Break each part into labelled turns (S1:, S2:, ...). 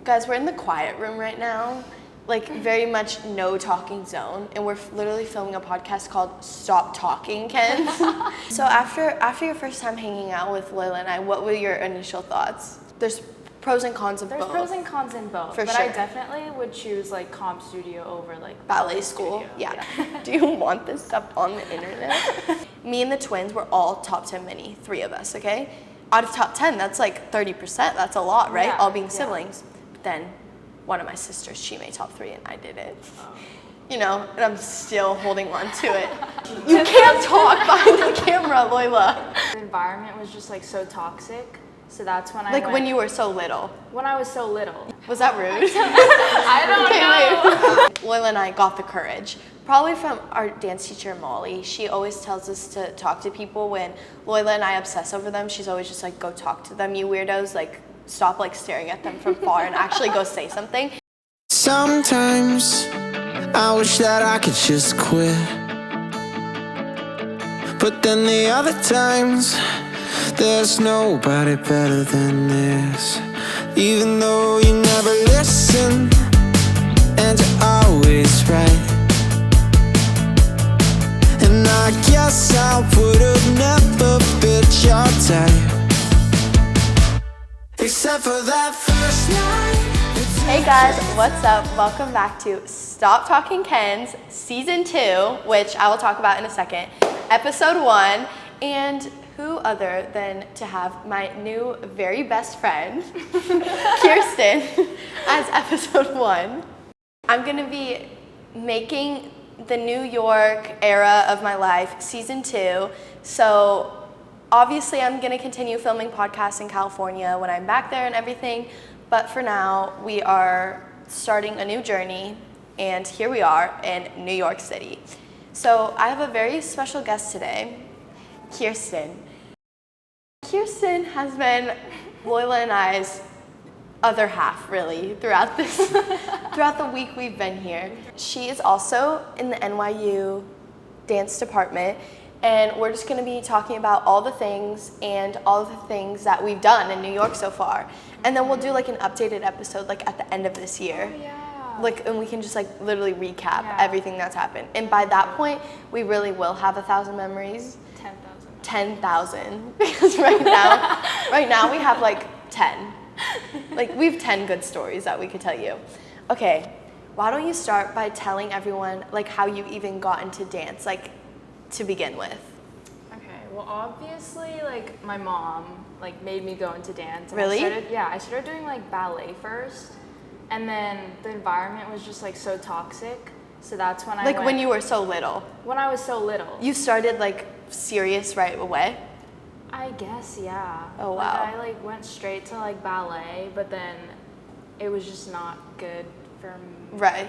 S1: Guys, we're in the quiet room right now, like very much no talking zone, and we're literally filming a podcast called Stop Talking Kenz. So after your first time hanging out with Layla and I, what were your initial thoughts? There's pros and cons of both.
S2: There's pros and cons in both,
S1: For
S2: but
S1: sure.
S2: I definitely would choose like comp studio over like
S1: ballet school.
S2: studio.
S1: Yeah. Do you want this stuff on the internet? Me and the twins were all top 10 mini, 3 of us, okay? Out of top 10, that's like 30%. That's a lot, right?
S2: Yeah,
S1: All being siblings. But then one of my sisters, she made top 3 and I didn't. You know, and I'm still holding on to it. You can't talk behind the camera, Loila.
S2: The environment was just like so toxic. So that's when
S1: When you were so little.
S2: When I was so little.
S1: Was that rude?
S2: I don't know.
S1: Loila and I got the courage. Probably from our dance teacher, Molly. She always tells us to talk to people when Loila and I obsess over them. She's always just like, go talk to them, you weirdos. Like, stop like staring at them from far and actually go say something.
S3: Sometimes I wish that I could just quit. But then the other times, there's nobody better than this. Even though you never listen, and you're always right. And I guess I would've never fit your type, except for that first night.
S1: Hey guys, what's up? Welcome back to Stop Talking Kenz, Season 2, which I will talk about in a second, Episode 1, and who other than to have my new very best friend, Krysten, as Episode 1. I'm gonna be making the New York era of my life, Season 2, so obviously I'm gonna continue filming podcasts in California when I'm back there and everything, but for now, we are starting a new journey, and here we are in New York City. So I have a very special guest today, Krysten. Krysten has been Loila and I's other half, really, throughout the week we've been here. She is also in the NYU dance department, and we're just gonna be talking about all the things and all of the things that we've done in New York so far. And then we'll do like an updated episode like at the end of this year.
S2: Oh, yeah.
S1: Like, and we can just like literally recap everything that's happened. And by that point, we really will have 1,000 memories.
S2: 10,000.
S1: 10,000. Because right now we have like 10. Like we have 10 good stories that we could tell you. Okay, why don't you start by telling everyone like how you even got into dance, like to begin with.
S2: Okay, well obviously like my mom like made me go into dance. And
S1: Really?
S2: I started doing like ballet first, and then the environment was just like so toxic. So that's when
S1: when you were so little.
S2: When I was so little.
S1: You started like serious right away?
S2: I guess, yeah.
S1: Oh, wow.
S2: Like, I like went straight to like ballet, but then it was just not good for my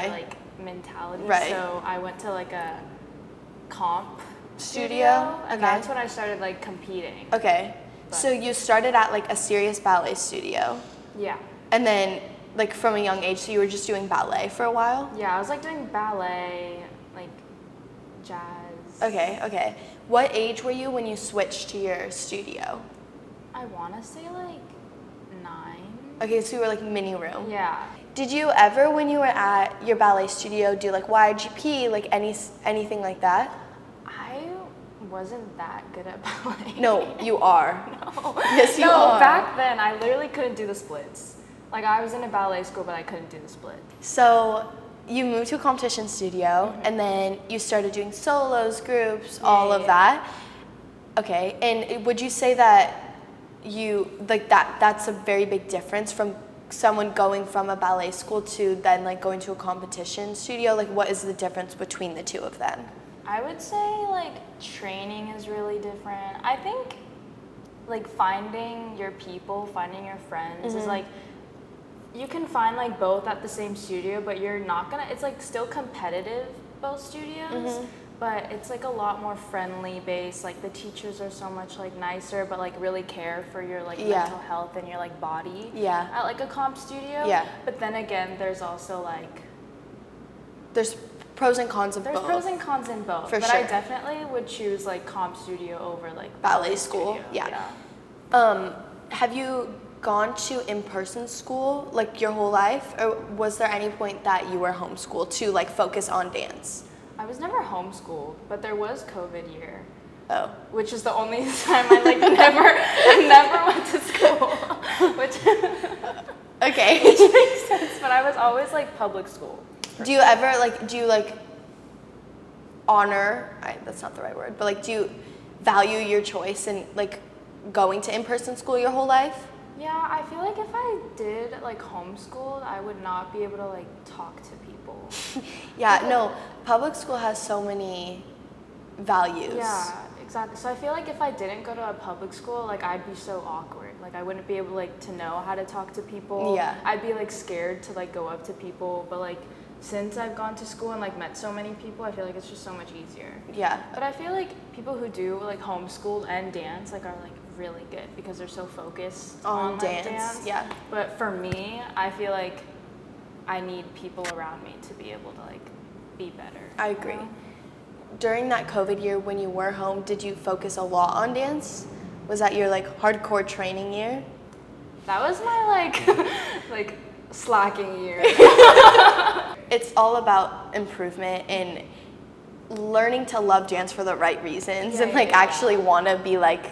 S2: like mentality.
S1: Right.
S2: So I went to like a comp
S1: Studio?
S2: and
S1: Okay.
S2: that's when I started like competing.
S1: Okay.
S2: But-
S1: So you started at like a serious ballet studio.
S2: Yeah.
S1: And then like from a young age, so you were just doing ballet for a while?
S2: Yeah, I was like doing ballet, like jazz.
S1: Okay. What age were you when you switched to your studio?
S2: I want to say like 9.
S1: Okay, so you were like mini room.
S2: Yeah.
S1: Did you ever, when you were at your ballet studio, do like YGP, like anything like that?
S2: I wasn't that good at ballet.
S1: No, you are.
S2: No.
S1: Yes, you
S2: no,
S1: are.
S2: back then I literally couldn't do the splits. Like I was in a ballet school, but I couldn't do the split.
S1: So you moved to a competition studio, and then you started doing solos, groups, all of that. Okay, and would you say that you like that's a very big difference from someone going from a ballet school to then like going to a competition studio? Like what is the difference between the two of them?
S2: I would say like training is really different. I think like finding your people, finding your friends is like, you can find like both at the same studio, but you're not gonna, it's like still competitive, both studios, but it's like a lot more friendly based. Like the teachers are so much like nicer, but like really care for your like mental health and your like body at like a comp studio.
S1: Yeah.
S2: But then again, there's also like,
S1: There's pros and cons of
S2: there's
S1: both.
S2: pros and cons in both.
S1: For
S2: but
S1: sure.
S2: I definitely would choose like comp studio over like
S1: Ballet school,
S2: studio.
S1: yeah. Have you gone to in-person school like your whole life, or was there any point that you were homeschooled to like focus on dance?
S2: I was never homeschooled, but there was COVID year.
S1: Oh.
S2: Which is the only time I like never went to school. Which
S1: Okay.
S2: which makes sense, but I was always like public school.
S1: Do you ever like honor, that's not the right word, but like do you value your choice in like going to in-person school your whole life?
S2: Yeah, I feel like if I did like homeschooled, I would not be able to like talk to people.
S1: Yeah, no, public school has so many values.
S2: Yeah, exactly. So I feel like if I didn't go to a public school, like I'd be so awkward. Like I wouldn't be able like to know how to talk to people.
S1: Yeah.
S2: I'd be like scared to like go up to people, but like since I've gone to school and like met so many people, I feel like it's just so much easier.
S1: Yeah.
S2: But I feel like people who do like homeschool and dance like are like really good because they're so focused on like, dance.
S1: Yeah.
S2: But for me, I feel like I need people around me to be able to like be better.
S1: I agree.
S2: You know?
S1: During that COVID year when you were home, did you focus a lot on dance? Was that your like hardcore training year?
S2: That was my like like slacking year.
S1: It's all about improvement and learning to love dance for the right reasons and like actually want to be like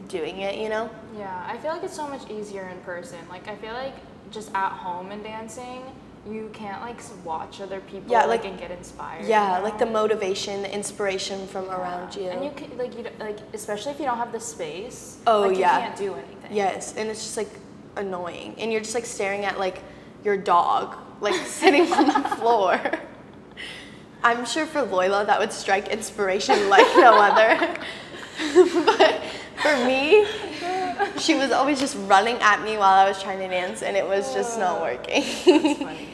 S1: doing it, you know?
S2: Yeah, I feel like it's so much easier in person. Like I feel like just at home and dancing, you can't like watch other people like and get inspired.
S1: Yeah,
S2: you know?
S1: like the motivation, the inspiration from around you.
S2: And you can like especially if you don't have the space.
S1: Oh
S2: like,
S1: yeah.
S2: You can't do anything.
S1: Yes, and it's just like annoying, and you're just like staring at like your dog like sitting on the floor. I'm sure for Loyola that would strike inspiration like no other. But for me, she was always just running at me while I was trying to dance, and it was just not working.
S2: That's funny.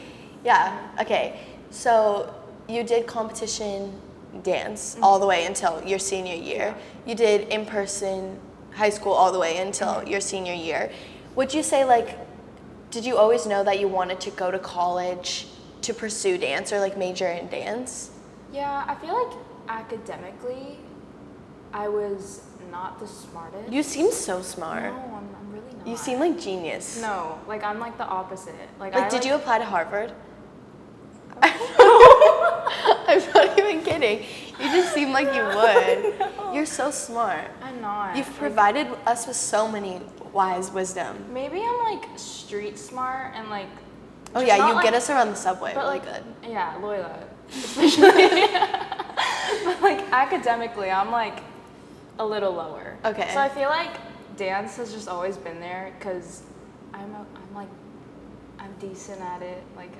S1: Yeah, okay. So you did competition dance all the way until your senior year. You did in-person high school all the way until your senior year. Would you say like, did you always know that you wanted to go to college to pursue dance or like major in dance?
S2: Yeah, I feel like academically, I was not the smartest.
S1: You seem so smart.
S2: No, I'm really not.
S1: You seem like genius.
S2: No, like I'm like the opposite.
S1: Like, did you apply to Harvard? I'm not even kidding. You just seem like you would.
S2: No.
S1: You're so smart.
S2: I'm not.
S1: You've provided us with so many wise wisdom.
S2: Maybe I'm like street smart and like.
S1: Oh yeah, you
S2: like,
S1: get us around the subway
S2: but
S1: really
S2: like,
S1: good.
S2: Yeah, Loyola, especially. But like academically, I'm like a little lower.
S1: Okay.
S2: So I feel like dance has just always been there because I'm decent at it. Like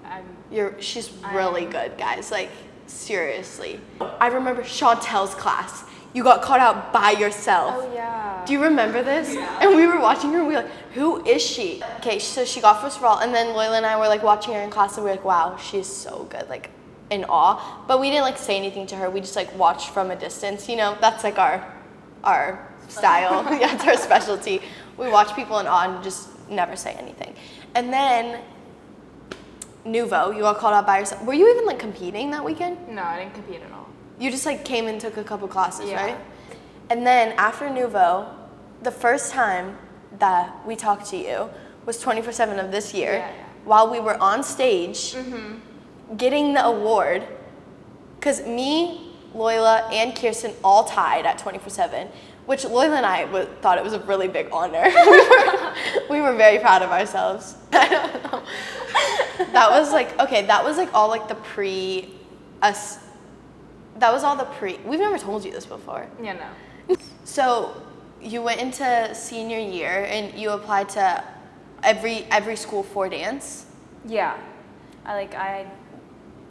S1: She's really good, guys. Like seriously. I remember Chantel's class. You got caught out by yourself.
S2: Oh yeah.
S1: Do you remember this?
S2: Yeah.
S1: And we were watching her and we were like, who is she? Okay, so she got first of all, and then Loyola and I were like watching her in class and we were like, wow, she's so good, like in awe. But we didn't like say anything to her. We just like watched from a distance, you know, that's like our style. Yeah, it's our specialty. We watch people in awe and just never say anything. And then Nouveau, you got called out by yourself. Were you even like competing that weekend?
S2: No, I didn't compete at all.
S1: You just like came and took a couple classes,
S2: Yeah.
S1: right? And then after Nouveau, the first time that we talked to you was 24/7 of this year,
S2: Yeah.
S1: while we were on stage getting the award, because me, Loyola, and Krysten all tied at 24/7, which Loyola and I thought it was a really big honor. We were very proud of ourselves. I don't know. That was like, okay, that was like all like the pre-us. That was all the we've never told you this before.
S2: Yeah, no.
S1: So you went into senior year and you applied to every school for dance?
S2: Yeah. I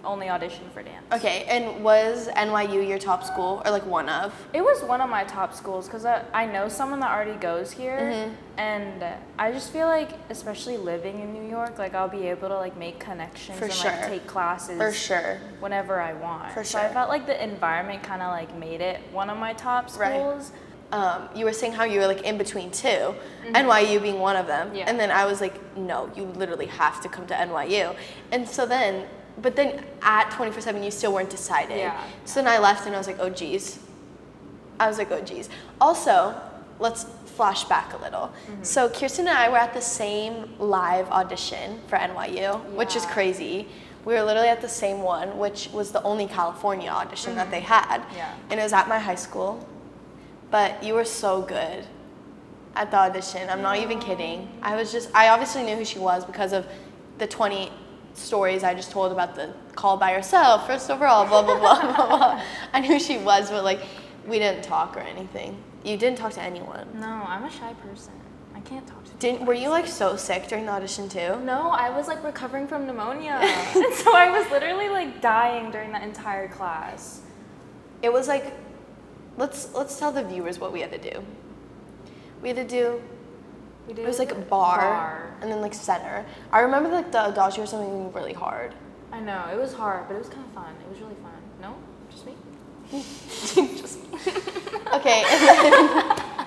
S2: only auditioned for dance.
S1: Okay, and was NYU your top school or like one of?
S2: It was one of my top schools because I know someone that already goes here, and I just feel like, especially living in New York, like I'll be able to like make connections
S1: For
S2: and
S1: sure.
S2: like take classes
S1: For sure.
S2: whenever I want.
S1: For
S2: So
S1: sure.
S2: I felt like the environment kind of like made it one of my top schools.
S1: Right. You were saying how you were like in between two, NYU being one of them.
S2: Yeah.
S1: And then I was like, no, you literally have to come to NYU. And so then, but then at 24/7, you still weren't decided.
S2: Yeah.
S1: So then I left and I was like, oh geez. Also, let's flashback a little. So Krysten and I were at the same live audition for NYU, which is crazy. We were literally at the same one, which was the only California audition that they had.
S2: Yeah.
S1: And it was at my high school. But you were so good at the audition. I'm not even kidding. I obviously knew who she was because of the 20 stories I just told about the call by herself, first overall, blah, blah, blah, blah, blah. I knew who she was, but like, we didn't talk or anything. You didn't talk to anyone.
S2: No, I'm a shy person. I can't talk to people.
S1: Were you like so sick during the audition too?
S2: No, I was like recovering from pneummonia. And so I was literally like dying during that entire class.
S1: It was like, let's tell the viewers what we had to do. It was like bar and then like center. I remember like the Adachi or something really hard.
S2: I know, it was hard, but it was kind of fun. It was really fun. No? Just me?
S1: Just okay,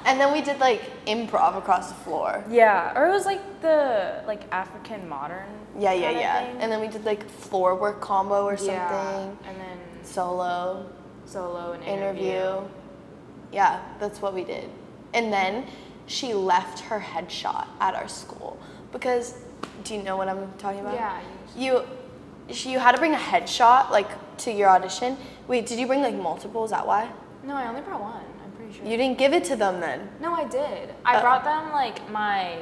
S1: and then we did like improv across the floor.
S2: Yeah, or it was like the like African modern.
S1: Yeah.
S2: Thing.
S1: And then we did like floor work combo or something.
S2: Yeah, and then
S1: solo
S2: and interview.
S1: Yeah, that's what we did. And then she left her headshot at our school because, do you know what I'm talking about?
S2: Yeah.
S1: You had to bring a headshot like to your audition. Wait, did you bring like multiple? Is that why?
S2: No, I only brought one. I'm pretty sure.
S1: You didn't give it to them then?
S2: No, I did. I brought them like my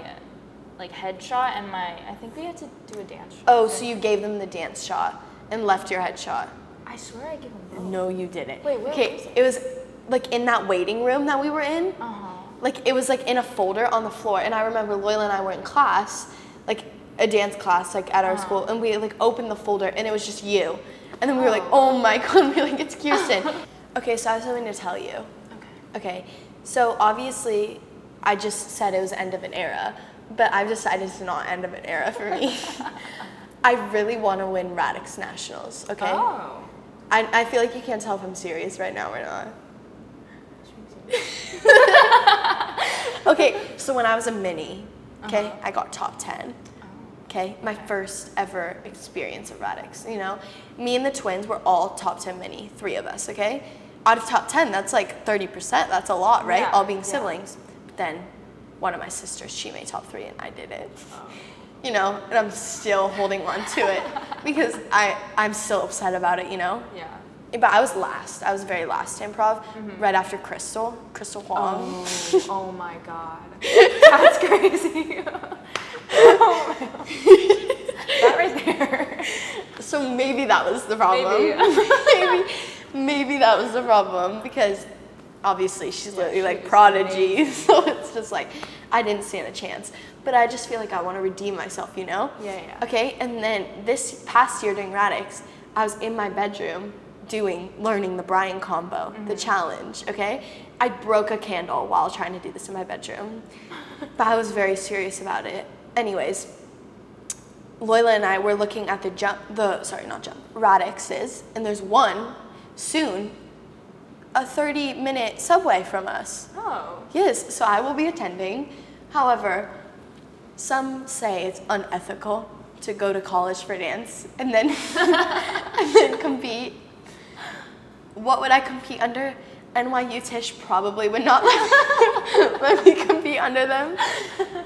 S2: headshot and I think we had to do a dance shot.
S1: Oh, so you gave them the dance shot and left your headshot?
S2: I swear I gave them both.
S1: No, you didn't.
S2: Wait, where
S1: okay,
S2: was it?
S1: It was like in that waiting room that we were in.
S2: Uh-huh.
S1: Like it was like in a folder on the floor, and I remember Loyola and I were in class, like a dance class, like at our school, and we like opened the folder, and it was just you, and then we were like, oh my god, we're like, it's Krysten. Okay, so I have something to tell you. Okay, so obviously, I just said it was the end of an era, but I've decided it's not end of an era for me. I really want to win Radix Nationals. Okay.
S2: Oh.
S1: I feel like you can't tell if I'm serious right now or not. Okay, so when I was a mini, okay, I got top 10. Okay, my first ever experience of Radix, you know. Me and the twins were all top 10 mini, 3 of us, okay? Out of top 10, that's like 30%, that's a lot, right?
S2: Yeah,
S1: all being siblings. But then one of my sisters, she made top 3 and I didn't. You know, and I'm still holding on to it because I'm still upset about it, you know?
S2: Yeah.
S1: But I was last. I was very last to improv, right after Crystal Huang.
S2: Oh my god. That's crazy. Oh my god. That right there.
S1: So maybe that was the problem. Maybe that was the problem because obviously she's literally like prodigy. So it's just like, I didn't stand a chance. But I just feel like I want to redeem myself, you know?
S2: Yeah.
S1: Okay, and then this past year during Radix, I was in my bedroom learning the Brian combo, the challenge, okay? I broke a candle while trying to do this in my bedroom, but I was very serious about it. Anyways, Loyola and I were looking at Radix's, and there's one soon, a 30-minute subway from us.
S2: Oh.
S1: Yes, so I will be attending. However, some say it's unethical to go to college for dance and then compete. What would I compete under? NYU Tisch probably would not let me compete under them.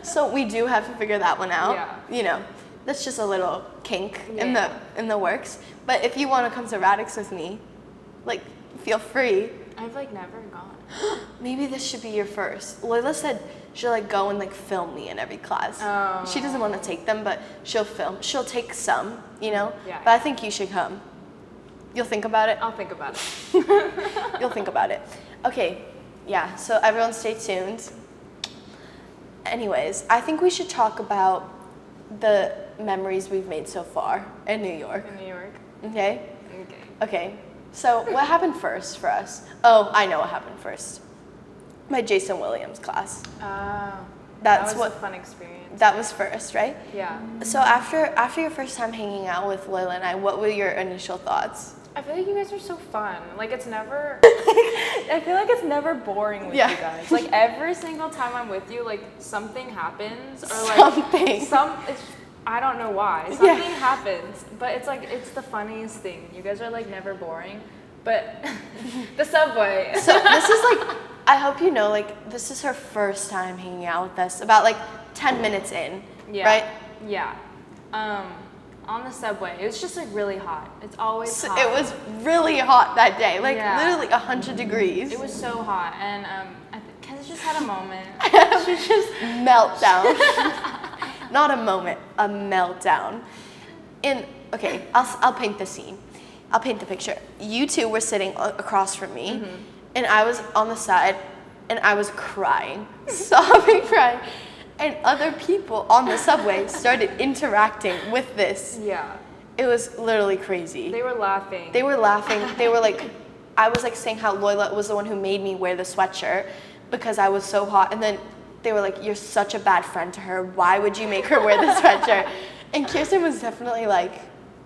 S1: So we do have to figure that one out.
S2: Yeah.
S1: You know, that's just a little kink in the works. But if you want to come to Radix with me, like, feel free.
S2: I've like never gone.
S1: Maybe this should be your first. Loyola said she'll like go and like film me in every class.
S2: Oh.
S1: She doesn't want to take them, but she'll film. She'll take some, you know?
S2: Yeah.
S1: But I think you should come. You'll think about it?
S2: I'll think about it.
S1: You'll think about it. Okay, yeah, so everyone stay tuned. Anyways, I think we should talk about the memories we've made so far in New York.
S2: In New York.
S1: Okay?
S2: Okay.
S1: Okay, so what happened first for us? Oh, I know what happened first. My Jason Williams class.
S2: That was a fun experience.
S1: That was first, right?
S2: Yeah.
S1: So after your first time hanging out with Loyola and I, what were your initial thoughts?
S2: I feel like you guys are so fun. Like it's never, I feel like it's never boring with you guys. Like every single time I'm with you, like something happens or like I don't know why. Something happens, but it's like, it's the funniest thing. You guys are like never boring, but the subway.
S1: So this is like I hope you know, like, this is her first time hanging out with us, about, like, 10 minutes in, right?
S2: Yeah. On the subway, it was just, like, really hot. It's always hot.
S1: It was really hot that day, like, literally 100 degrees.
S2: It was so hot, and Kenz just had a moment.
S1: She just meltdown. Not a moment, a meltdown. And, okay, I'll paint the scene. I'll paint the picture. You two were sitting across from me, and I was on the side, and I was crying, sobbing, crying. And other people on the subway started interacting with this.
S2: Yeah.
S1: It was literally crazy.
S2: They were laughing.
S1: They were laughing. They were like, I was like saying how Loyola was the one who made me wear the sweatshirt because I was so hot. And then they were like, you're such a bad friend to her. Why would you make her wear the sweatshirt? And Krysten was definitely like,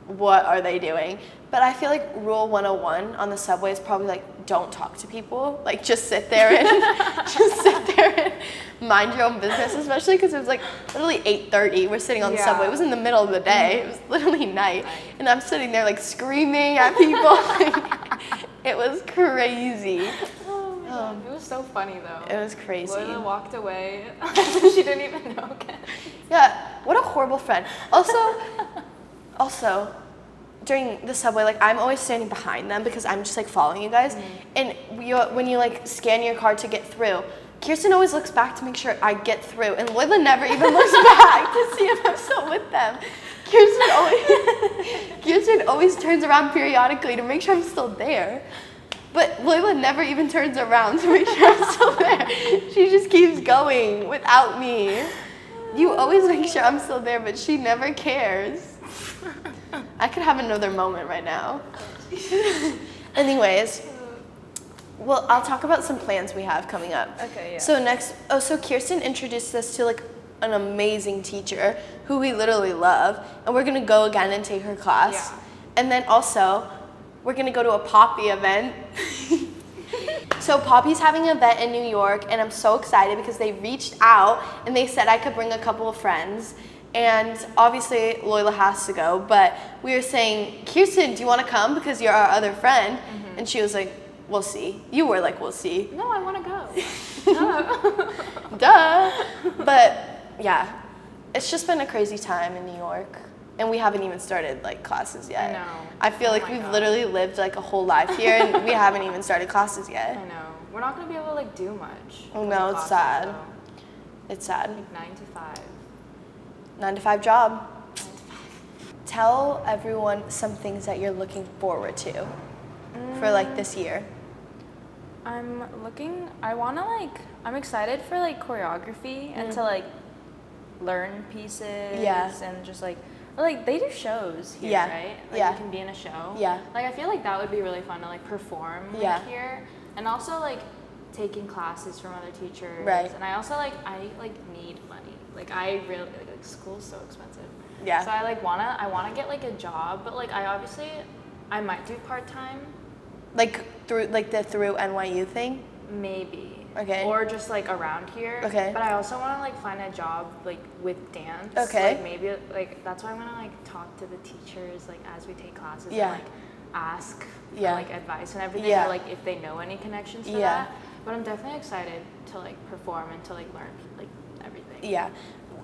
S1: what are they doing? But I feel like rule 101 on the subway is probably like, don't talk to people. Like, just sit there and mind your own business, especially because it was like literally 8:30. We're sitting on the subway. It was in the middle of the day. It was literally night. And I'm sitting there like screaming at people. It was crazy.
S2: It was so funny though.
S1: It was crazy.
S2: Loyola walked away. She didn't even know Kenz.
S1: Yeah, what a horrible friend. Also, during the subway, like, I'm always standing behind them because I'm just like following you guys. And when you like scan your card to get through, Krysten always looks back to make sure I get through, and Loyola never even looks back to see if I'm still with them. Krysten always turns around periodically to make sure I'm still there. But Loyola never even turns around to make sure I'm still there. She just keeps going without me. You always make sure I'm still there, but she never cares. I could have another moment right now. Anyways, well, I'll talk about some plans we have coming up.
S2: Okay, yeah.
S1: So Krysten introduced us to like an amazing teacher who we literally love, and we're gonna go again and take her class.
S2: Yeah.
S1: And then also, we're gonna go to a Poppy event. So Poppy's having an event in New York, and I'm so excited because they reached out and they said I could bring a couple of friends. And obviously Loyola has to go, but we were saying, Krysten, do you want to come because you're our other friend? And she was like, we'll see. You were like, we'll see.
S2: No, I want to go.
S1: Duh. But yeah, it's just been a crazy time in New York, and we haven't even started like classes yet.
S2: I know.
S1: I feel like we've literally lived like a whole life here, and we haven't even started classes yet.
S2: I know. We're not going to be able to like do much.
S1: Oh no, it's sad.
S2: So.
S1: It's sad.
S2: Like 9 to 5.
S1: 9 to 5 job. Tell everyone some things that you're looking forward to for like this year.
S2: I'm excited for like choreography and to like learn pieces and just like they do shows here, right? Like you can be in a show. Yeah. Like I feel like that would be really fun to like perform here. And also like taking classes from other teachers. Right. And I also I need money. Like I really like school's so expensive. Yeah. So I wanna get like a job, but like I might do part-time.
S1: Like through NYU thing?
S2: Maybe.
S1: Okay.
S2: Or just like around here. Okay. But I also want to like find a job like with dance. Okay. Like maybe like that's why I'm gonna like talk to the teachers like as we take classes and like ask for like advice and everything or like if they know any connections for that. But I'm definitely excited to like perform and to like learn like everything.
S1: Yeah.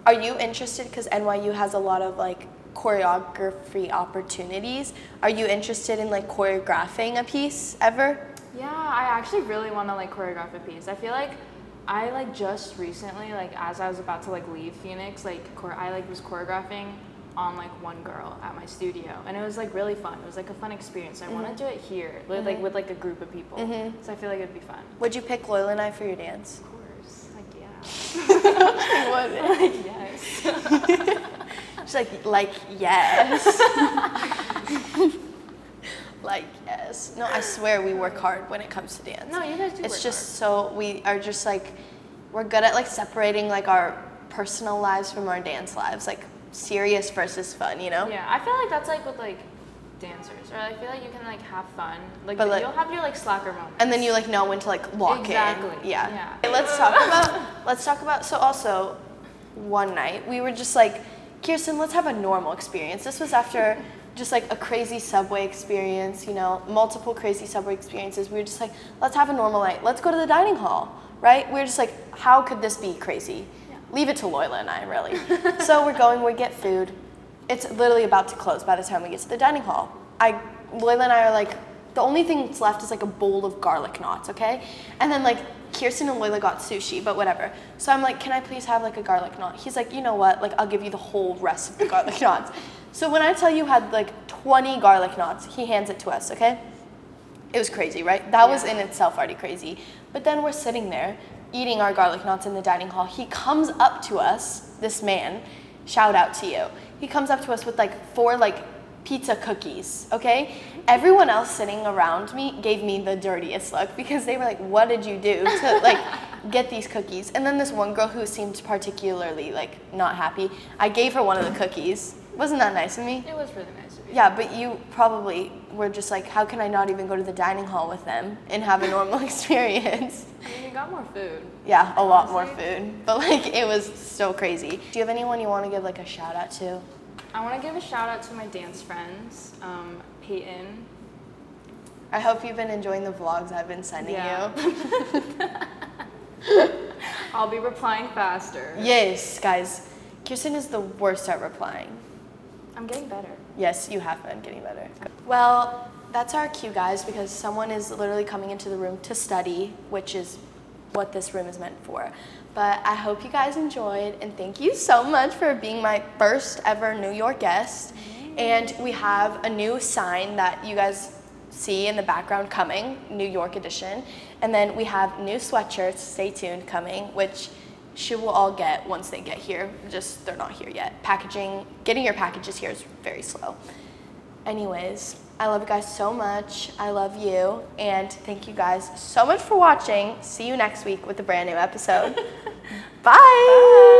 S1: Are you interested, because NYU has a lot of like choreography opportunities, are you interested in like choreographing a piece ever?
S2: Yeah, I actually really want to like choreograph a piece. I feel like I like just recently, like as I was about to like leave Phoenix, like I like was choreographing on like one girl at my studio, and it was like really fun. It was like a fun experience. I want to do it here, like with like a group of people. So I feel like it'd be fun.
S1: Would you pick Loyola and I for your dance?
S2: Of course, like
S1: She would.
S2: like yes.
S1: She's like yes. Like yes. No, I swear we work hard when it comes to dance.
S2: No, you guys do.
S1: It's just so we are just like we're good at like separating like our personal lives from our dance lives, like serious versus fun, you know?
S2: Yeah, I feel like that's like with like dancers, or I feel like you can like have fun, like
S1: but,
S2: you'll have your like slacker moments,
S1: and then you like know when to like lock in. Yeah. Okay, let's talk about. So also, one night we were just like, Krysten, let's have a normal experience. This was after just like a crazy subway experience, you know, multiple crazy subway experiences. We were just like, let's have a normal night. Let's go to the dining hall, right? We were just like, how could this be crazy? Yeah. Leave it to Loyola and I, really. So we're going, we get food. It's literally about to close by the time we get to the dining hall. Loyola and I are like, the only thing that's left is like a bowl of garlic knots, okay? And then like Krysten and Loyola got sushi, but whatever. So I'm like, can I please have like a garlic knot? He's like, you know what? Like, I'll give you the whole rest of the garlic knots. So when I tell you had like 20 garlic knots, he hands it to us, okay? It was crazy, right? That was in itself already crazy. But then we're sitting there eating our garlic knots in the dining hall. He comes up to us, this man, shout out to you. He comes up to us with like 4 like pizza cookies, okay? Everyone else sitting around me gave me the dirtiest look because they were like, what did you do to like get these cookies? And then this one girl who seemed particularly like not happy, I gave her one of the cookies. Wasn't that nice of me?
S2: It was really nice of you.
S1: Yeah, but you probably were just like, how can I not even go to the dining hall with them and have a normal experience?
S2: I mean, you got more food.
S1: Yeah, a lot more food. But like, it was so crazy. Do you have anyone you want to give like a shout out to?
S2: I want to give a shout out to my dance friends, Peyton.
S1: I hope you've been enjoying the vlogs I've been sending you.
S2: I'll be replying faster.
S1: Yes, guys. Krysten is the worst at replying.
S2: I'm getting better.
S1: Yes, you have been getting better. Well, that's our cue, guys, because someone is literally coming into the room to study, which is what this room is meant for. But I hope you guys enjoyed, and thank you so much for being my first ever New York guest. And we have a new sign that you guys see in the background coming, New York edition. And then we have new sweatshirts, stay tuned, coming, which she will all get once they get here. Just, they're not here yet. Packaging, getting your packages here is very slow. Anyways, I love you guys so much. I love you. And thank you guys so much for watching. See you next week with a brand new episode. Bye. Bye.